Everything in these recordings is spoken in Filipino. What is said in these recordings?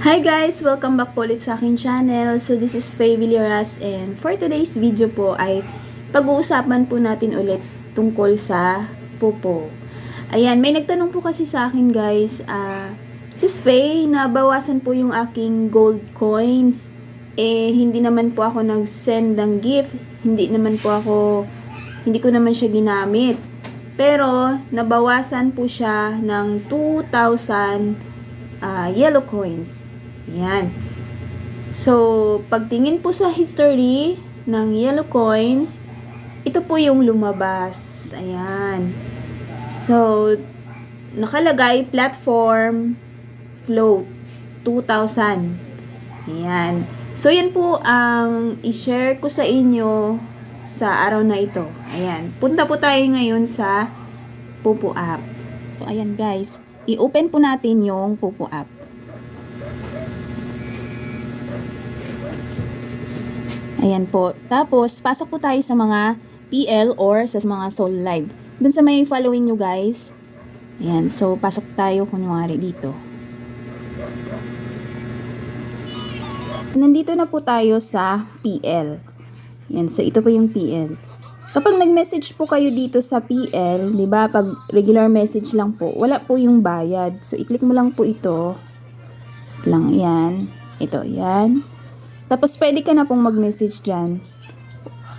Hi guys! Welcome back po ulit sa aking channel. So this is Faye Villeras and for today's video po ay pag-uusapan po natin ulit tungkol sa pupo. Ayan, may nagtanong po kasi sa akin guys, Sis Faye, nabawasan po yung aking gold coins. Hindi naman po ako nag-send ng gift. Hindi ko naman siya ginamit. Pero, nabawasan po siya ng 2,000 yellow coins. Yan. So, pagtingin po sa history ng yellow coins, ito po yung lumabas. Ayan. So, nakalagay platform float 2,000. Ayan. So, yan po ang i-share ko sa inyo sa araw na ito. Ayan. Punta po tayo ngayon sa Pupo app. So, ayan guys. I-open po natin yung Pupo app. Ayan po. Tapos, pasok po tayo sa mga PL or sa mga Soul Live. Dun sa may following nyo guys. Ayan. So, pasok tayo kunwari dito. Nandito na po tayo sa PL. Ayan. So, ito po yung PL. Kapag nag-message po kayo dito sa PL, di ba, pag regular message lang po, wala po yung bayad. So, i-click mo lang po ito. Lang yan. Ito, yan. Tapos, pwede ka na pong mag-message dyan.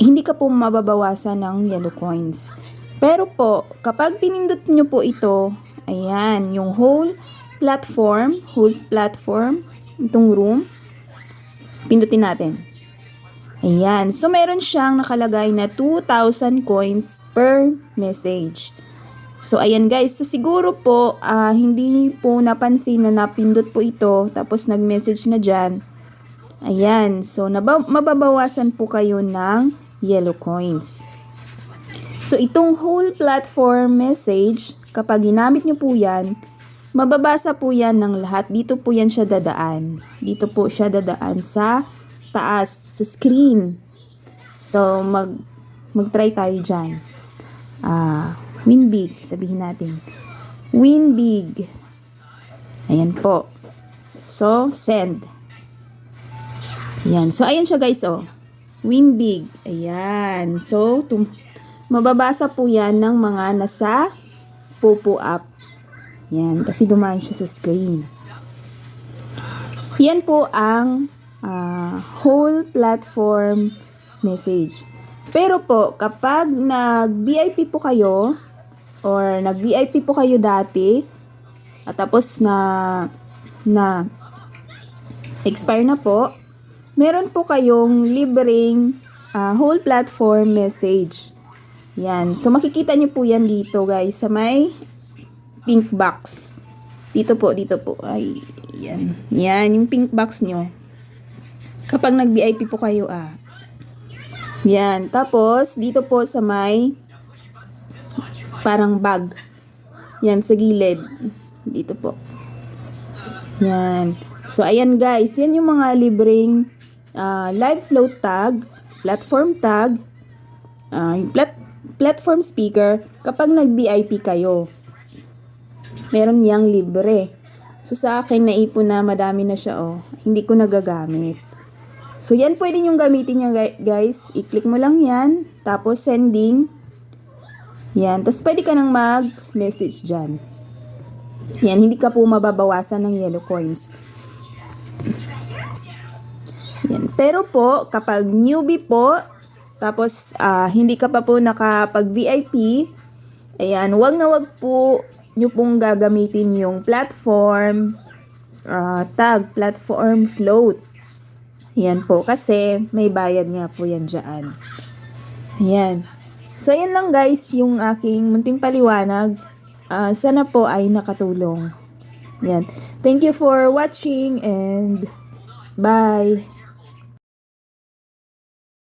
Hindi ka po mababawasan ng yellow coins. Pero po, kapag pinindot nyo po ito, ayan, yung whole platform, itong room, pindutin natin. Ayan. So, meron siyang nakalagay na 2,000 coins per message. So, ayan guys. So, siguro po, hindi po napansin na napindot po ito. Tapos, nag-message na dyan. Ayan. So, mababawasan po kayo ng yellow coins. So, itong whole platform message, kapag ginamit nyo po yan, mababasa po yan ng lahat. Dito po yan siya dadaan. Dito po siya dadaan sa taas, sa screen. So, mag-try tayo dyan. Win big, sabihin natin. Win big. Ayan po. So, send. Ayan. So, ayan siya guys, oh. Win big. Ayan. So, mababasa po yan ng mga nasa Pupo app. Ayan. Kasi dumaan siya sa screen. Yan po ang whole platform message. Pero po, kapag nag-VIP po kayo, or nag-VIP po kayo dati, at tapos na expire na po, meron po kayong libreng whole platform message. Yan. So, makikita nyo po yan dito, guys, sa may pink box. Dito po. Ay, yan. Yan, yung pink box nyo. Kapag nag-VIP po kayo, Yan. Tapos, dito po sa may parang bag. Yan, sa gilid. Dito po. Yan. So, ayan guys. Yan yung mga libreng live float tag, platform tag, yung platform speaker. Kapag nag-VIP kayo, meron niyang libre. So, sa akin, naipon na madami na siya, oh. Hindi ko nagagamit. So, yan pwede nyong gamitin niya, guys. I-click mo lang yan. Tapos, sending. Yan. Tapos, pwede ka nang mag-message dyan. Yan. Hindi ka po mababawasan ng yellow coins. Yan. Pero po, kapag newbie po, tapos, hindi ka pa po nakapag-VIP, ayan, wag na wag po nyo pong gagamitin yung platform tag, platform float. Yan po, kasi may bayad nga po yan dyan. Ayan. So, yan lang guys, yung aking munting paliwanag. Sana po ay nakatulong. Yan. Thank you for watching and bye!